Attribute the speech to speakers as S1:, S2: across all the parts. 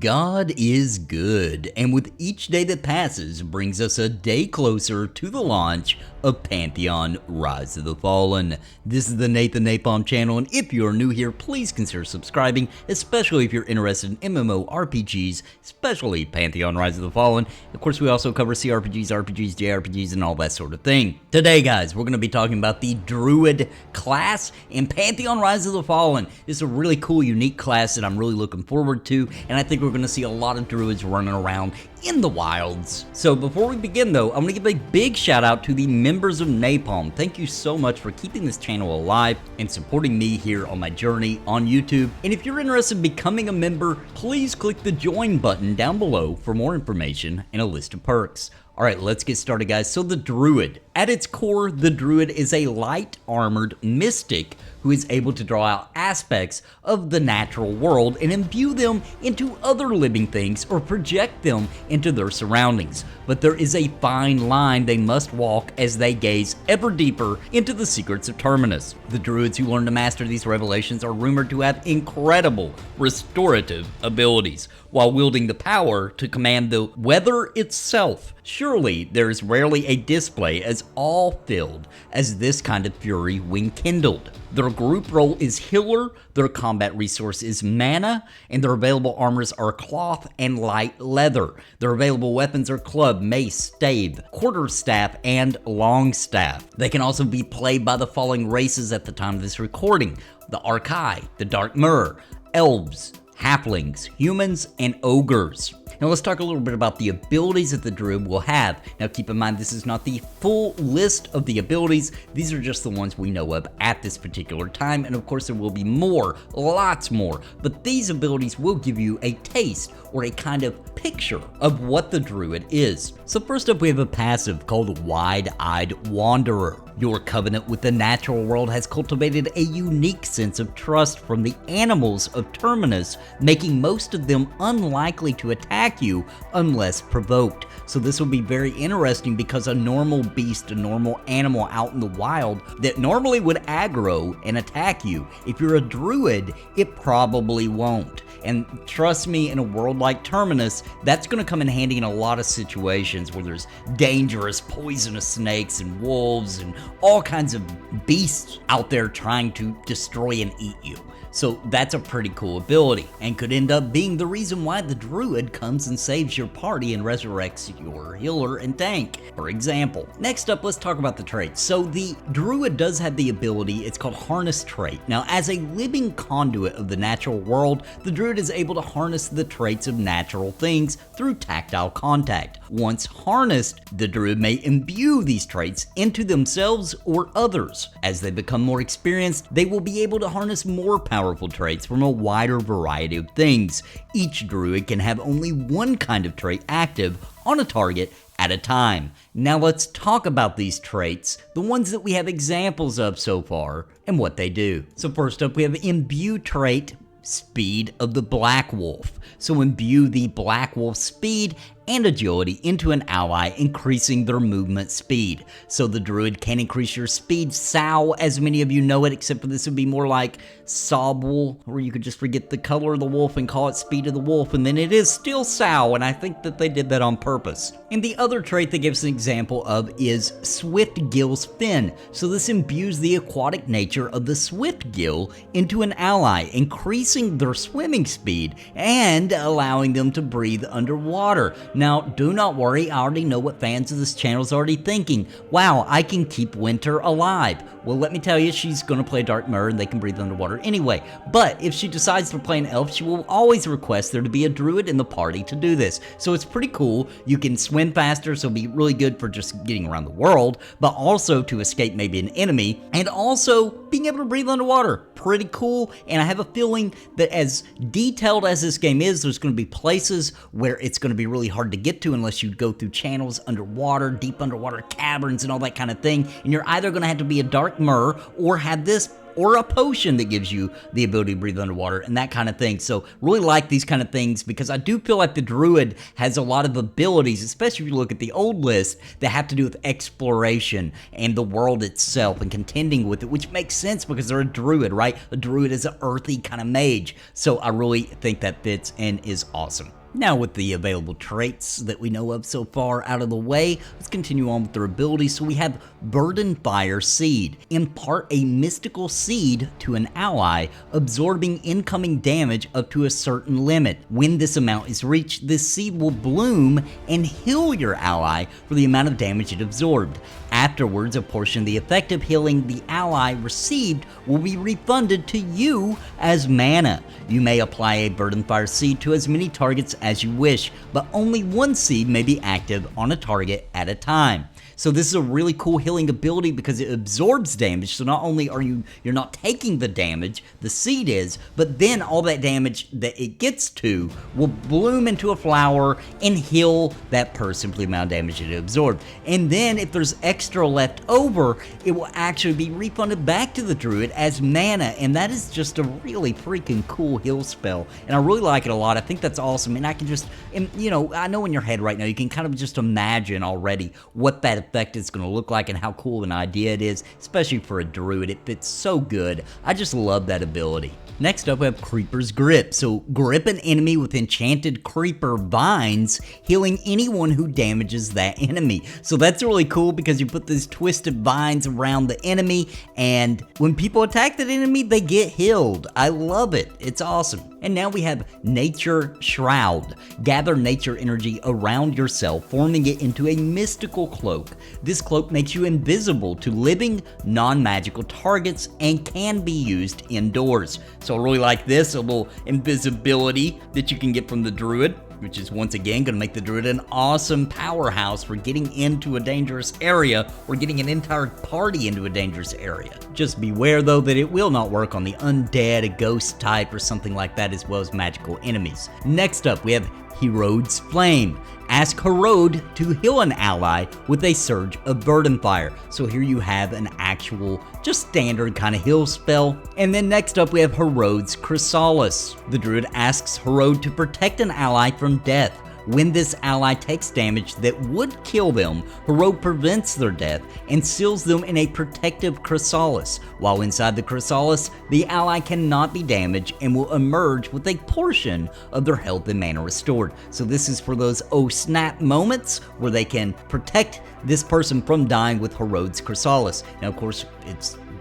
S1: God is good, and with each day that passes brings us a day closer to the launch of Pantheon Rise of the Fallen. This is the Nathan Napalm channel, and if you're new here, please consider subscribing, especially if you're interested in MMORPGs, especially Pantheon Rise of the Fallen. Of course, we also cover CRPGs, RPGs, JRPGs, and all that sort of thing. Today, guys, we're going to be talking about the Druid class in Pantheon Rise of the Fallen. This is a really cool, unique class that I'm really looking forward to, and I think we're going to see a lot of Druids running around in the wilds. So before we begin though, I'm going to give a big shout out to the members of Napalm. Thank you so much for keeping this channel alive and supporting me here on my journey on YouTube. And if you're interested in becoming a member, please click the join button down below for more information and a list of perks. Alright, let's get started, guys. So the Druid. At its core, the Druid is a light-armored mystic who is able to draw out aspects of the natural world and imbue them into other living things or project them into their surroundings. But there is a fine line they must walk as they gaze ever deeper into the secrets of Terminus. The Druids who learn to master these revelations are rumored to have incredible restorative abilities, while wielding the power to command the weather itself. Surely there is rarely a display as all-filled as this kind of fury when kindled. Their group role is healer, their combat resource is mana, and their available armors are cloth and light leather. Their available weapons are club, mace, stave, quarterstaff, and longstaff. They can also be played by the following races at the time of this recording: the Archai, the Dark Mirror, elves, halflings, humans, and ogres. Now let's talk a little bit about the abilities that the Druid will have. Now keep in mind, this is not the full list of the abilities. These are just the ones we know of at this particular time, and of course there will be more, lots more, but these abilities will give you a taste or a kind of picture of what the Druid is. So first up, we have a passive called Wide-Eyed Wanderer. Your covenant with the natural world has cultivated a unique sense of trust from the animals of Terminus, making most of them unlikely to attack you unless provoked. So this will be very interesting because a normal beast, a normal animal out in the wild that normally would aggro and attack you, if you're a Druid, it probably won't. And trust me, in a world like Terminus, that's going to come in handy in a lot of situations where there's dangerous, poisonous snakes and wolves and all kinds of beasts out there trying to destroy and eat you. So that's a pretty cool ability, and could end up being the reason why the Druid comes and saves your party and resurrects your healer and tank, for example. Next up, let's talk about the traits. So the Druid does have the ability, it's called Harness trait. Now, as a living conduit of the natural world, the Druid is able to harness the traits of natural things through tactile contact. Once harnessed, the Druid may imbue these traits into themselves or others. As they become more experienced, they will be able to harness more powerful traits from a wider variety of things. Each Druid can have only one kind of trait active on a target at a time. Now let's talk about these traits, the ones that we have examples of so far, and what they do. So first up, we have the imbue trait, Speed of the Black Wolf. So imbue the Black Wolf's speed and agility into an ally, increasing their movement speed. So the Druid can increase your speed, Sow, as many of you know it, except for this would be more like Sobble, or you could just forget the color of the wolf and call it Speed of the Wolf, and then it is still Sow, and I think that they did that on purpose. And the other trait that gives an example of is Swift Gill's Fin. So this imbues the aquatic nature of the Swift Gill into an ally, increasing their swimming speed and allowing them to breathe underwater. Now, do not worry, I already know what fans of this channel is already thinking. Wow, I can keep Winter alive. Well, let me tell you, she's going to play Dark Mirror and they can breathe underwater anyway. But if she decides to play an elf, she will always request there to be a Druid in the party to do this. So it's pretty cool. You can swim faster, so it'll be really good for just getting around the world, but also to escape maybe an enemy, and also being able to breathe underwater. Pretty cool, and I have a feeling that as detailed as this game is, there's going to be places where it's going to be really hard to get to unless you go through channels underwater, deep underwater caverns and all that kind of thing, and you're either going to have to be a Dark Mirror or have this or a potion that gives you the ability to breathe underwater and that kind of thing. So really like these kind of things because I do feel like the Druid has a lot of abilities, especially if you look at the old list, that have to do with exploration and the world itself and contending with it, which makes sense because they're a Druid, right? A Druid is an earthy kind of mage. So I really think that fits and is awesome. Now with the available traits that we know of so far out of the way, let's continue on with their abilities. So we have Burden Fire Seed. Impart a mystical seed to an ally, absorbing incoming damage up to a certain limit. When this amount is reached, this seed will bloom and heal your ally for the amount of damage it absorbed. Afterwards, a portion of the effective healing the ally received will be refunded to you as mana. You may apply a Burden Fire Seed to as many targets as you wish, but only one seed may be active on a target at a time. So this is a really cool healing ability because it absorbs damage. So not only are you're not taking the damage, the seed is, but then all that damage that it gets to will bloom into a flower and heal that person for the amount of damage it absorbed. And then if there's extra left over, it will actually be refunded back to the Druid as mana. And that is just a really freaking cool heal spell. And I really like it a lot. I think that's awesome. And I can just, you know, I know in your head right now, you can kind of just imagine already what that effect is going to look like and how cool of an idea it is, especially for a Druid. It fits so good. I just love that ability. Next up, we have Creeper's Grip. So grip an enemy with enchanted creeper vines, healing anyone who damages that enemy. So that's really cool because you put these twisted vines around the enemy, and when people attack that enemy, they get healed. I love it. It's awesome. And now we have Nature Shroud. Gather nature energy around yourself, forming it into a mystical cloak. This cloak makes you invisible to living, non-magical targets and can be used indoors. So I really like this, a little invisibility that you can get from the Druid, which is once again going to make the Druid an awesome powerhouse for getting into a dangerous area or getting an entire party into a dangerous area. Just beware though that it will not work on the undead, a ghost type, or something like that, as well as magical enemies. Next up, we have Herod's Flame. Ask Herod to heal an ally with a surge of Burden Fire. So here you have an actual, just standard kind of heal spell. And then next up we have Herod's Chrysalis. The Druid asks Herod to protect an ally from death. When this ally takes damage that would kill them, Herod prevents their death and seals them in a protective chrysalis. While inside the chrysalis, the ally cannot be damaged and will emerge with a portion of their health and mana restored. So this is for those oh snap moments where they can protect this person from dying with Herod's Chrysalis. Now of course,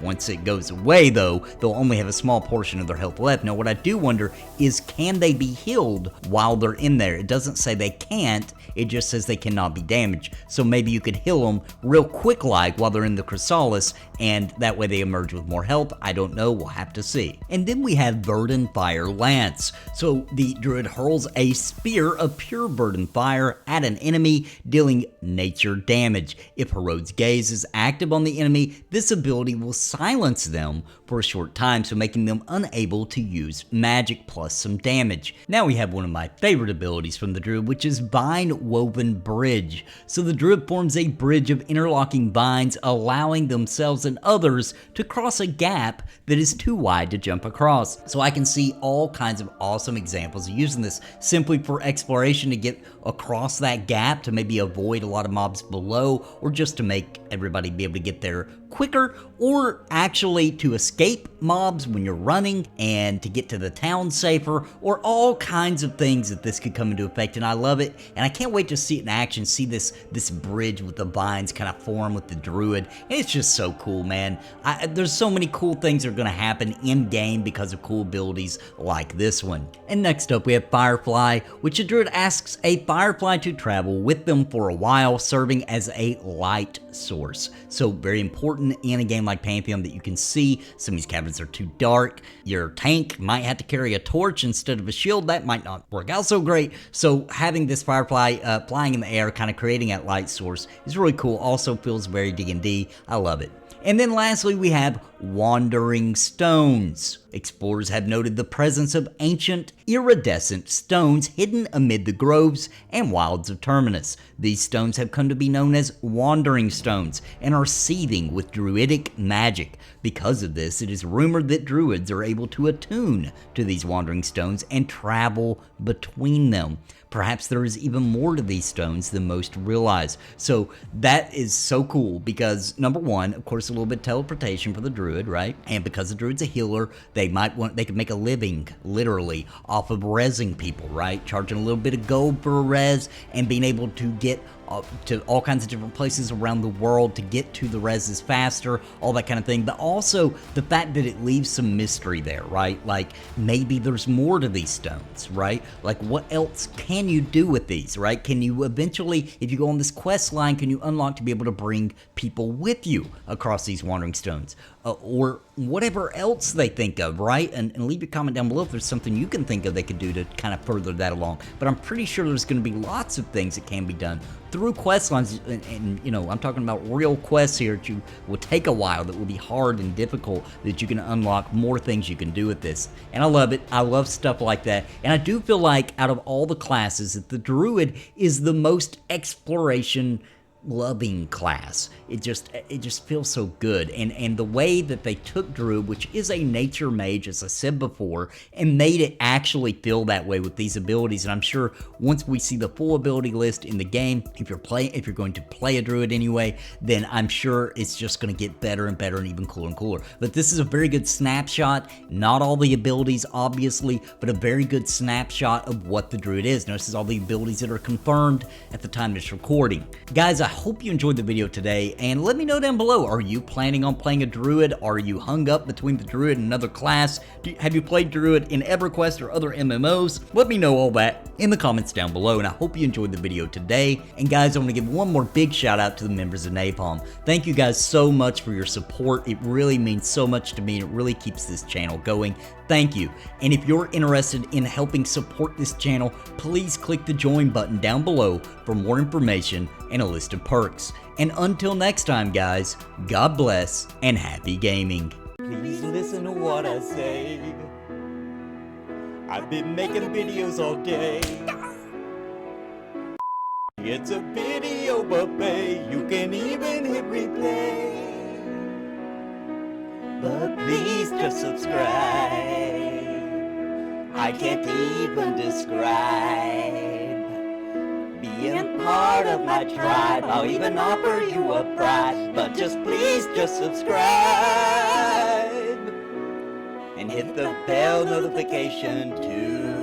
S1: once it goes away though, they'll only have a small portion of their health left. Now what I do wonder is, can they be healed while they're in there? It doesn't say they can't, it just says they cannot be damaged. So maybe you could heal them real quick like while they're in the chrysalis, and that way they emerge with more health. I don't know, we'll have to see. And then we have Burden Fire Lance. So the Druid hurls a spear of pure Burden Fire at an enemy, dealing nature damage. If Herod's Gaze is active on the enemy, this ability will silence them for a short time, so making them unable to use magic plus some damage. Now we have one of my favorite abilities from the Druid, which is Vine Woven Bridge. So the Druid forms a bridge of interlocking vines, allowing themselves and others to cross a gap that is too wide to jump across. So I can see all kinds of awesome examples of using this simply for exploration to get across that gap, to maybe avoid a lot of mobs below, or just to make everybody be able to get there quicker, or actually to escape mobs when you're running and to get to the town safer, or all kinds of things that this could come into effect. And I love it, and I can't wait to see it in action, see this bridge with the vines kind of form with the Druid. And it's just so cool, man. There's so many cool things that are going to happen in game because of cool abilities like this one. And next up we have Firefly, which the Druid asks a Firefly to travel with them for a while, serving as a light source. So very important in a game like Pantheon that you can see some of these cabins are too dark. Your tank might have to carry a torch instead of a shield. That might not work out so great. So having this Firefly flying in the air, kind of creating that light source, is really cool. Also feels very D&D. I love it. And then lastly, we have Wandering Stones. Explorers have noted the presence of ancient, iridescent stones hidden amid the groves and wilds of Terminus. These stones have come to be known as wandering stones and are seething with druidic magic. Because of this, it is rumored that druids are able to attune to these wandering stones and travel between them. Perhaps there is even more to these stones than most realize. So that is so cool because, number one, of course, a little bit of teleportation for the druid, right? And because the druid's a healer, they could make a living, literally, off of rezzing people, right? Charging a little bit of gold for a res and being able to get to all kinds of different places around the world to get to the reses faster, all that kind of thing. But also the fact that it leaves some mystery there, right? Like maybe there's more to these stones, right? Like what else can you do with these, right? Can you eventually, if you go on this quest line, can you unlock to be able to bring people with you across these wandering stones? Or whatever else they think of, right? And leave your comment down below if there's something you can think of they could do to kind of further that along. But I'm pretty sure there's going to be lots of things that can be done through quest lines, and you know, I'm talking about real quests here that you will take a while, that will be hard and difficult, that you can unlock more things you can do with this. And I love it. I love stuff like that. And I do feel like out of all the classes, that the Druid is the most exploration loving class. It just feels so good, and the way that they took Druid, which is a nature mage, as I said before, and made it actually feel that way with these abilities. And I'm sure once we see the full ability list in the game, if you're going to play a Druid anyway, then I'm sure it's just going to get better and better and even cooler and cooler. But this is a very good snapshot, not all the abilities obviously, but a very good snapshot of what the Druid is. Notice all the abilities that are confirmed at the time of this recording. Guys, I hope you enjoyed the video today, and let me know down below, are you planning on playing a Druid? Are you hung up between the Druid and another class? Have you played Druid in EverQuest or other MMOs? Let me know all that in the comments down below, and I hope you enjoyed the video today. And guys, I want to give one more big shout out to the members of Napalm. Thank you guys so much for your support. It really means so much to me, and it really keeps this channel going. Thank you. And if you're interested in helping support this channel, please click the join button down below for more information and a list of perks. And until next time, guys, God bless and happy gaming. Please listen to what I say. I've been making videos all day. It's a video buffet, you can even hit replay. But please just subscribe. I can't even describe being part of my tribe. I'll even offer you a prize, but please just subscribe and hit the bell notification too.